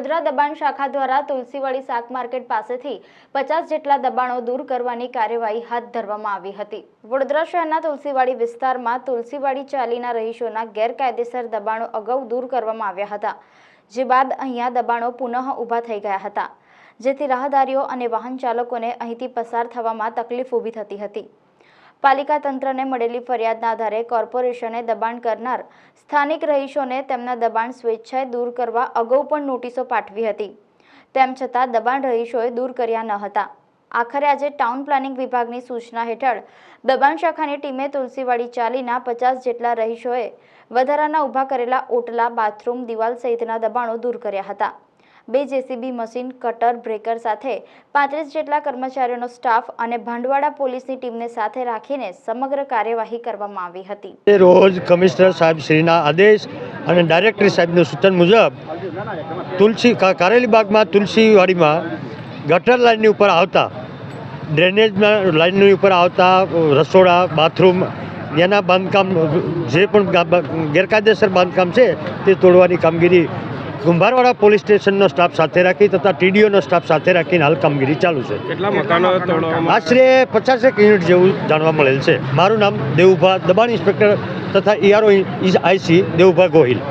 વડોદરા દબાણ શાખા દ્વારા તુલસીવાડી શાક માર્કેટ પાસેથી 50 જેટલા દબાણો દૂર કરવાની કાર્યવાહી હાથ ધરવામાં આવી હતી। વડોદરા શહેરના તુલસીવાડી વિસ્તારમાં તુલસીવાડી ચાલીના રહીશોના ગેરકાયદેસર દબાણો અગાઉ દૂર કરવામાં આવ્યા હતા, જે બાદ અહીંયા દબાણો પુનઃ ઊભા થઈ ગયા હતા, જેથી રાહદારીઓ અને વાહન ચાલકોને અહીંથી પસાર થવામાં તકલીફ ઊભી થતી હતી। પાલિકા તંત્રને મળેલી ફરિયાદના આધારે કોર્પોરેશને દબાણ કરનાર સ્થાનિક રહીશોને તેમના દબાણ સ્વેચ્છાએ દૂર કરવા અગાઉ પણ નોટિસો પાઠવી હતી, તેમ છતાં દબાણ રહીશોએ દૂર કર્યા ન હતા। આખરે આજે ટાઉન પ્લાનિંગ વિભાગની સૂચના હેઠળ દબાણ શાખાની ટીમે તુલસીવાડી ચાલીના 50 જેટલા રહીશોએ વધારાના ઊભા કરેલા ઓટલા, બાથરૂમ, દિવાલ સહિતના દબાણો દૂર કર્યા હતા। 2 જેસીબી મશીન, કટર, બ્રેકર સાથે 35 જેટલા કર્મચારીઓનો સ્ટાફ અને ભાંડવાડા પોલીસની ટીમને સાથે રાખીને સમગ્ર કાર્યવાહી કરવામાં આવી હતી। રોજ કમિશનર સાહેબ શ્રીના આદેશ અને ડાયરેક્ટર સાહેબનું સૂચન મુજબ કારેલીબાગમાં તુલસીવાડીમાં ગટર લાઇનની ઉપર આવતા, ડ્રેનેજના લાઇનની ઉપર આવતા રસોડા, બાથરૂમ એના બાંધકામ જે પણ ગેરકાયદેસર બાંધકામ છે તે તોડવાની કામગીરી કુંભારવાડા પોલીસ સ્ટેશનનો સ્ટાફ સાથે રાખી તથા ટીડીઓનો સ્ટાફ સાથે રાખીને હાલ કામગીરી ચાલુ છે। કેટલા મકાનો તોડવામાં? આશરે 50 યુનિટ જેવું જાણવા મળેલ છે। મારું નામ દેવુભા, દબાણ ઇન્સ્પેક્ટર તથા ERO IC દેવુભા ગોહિલ।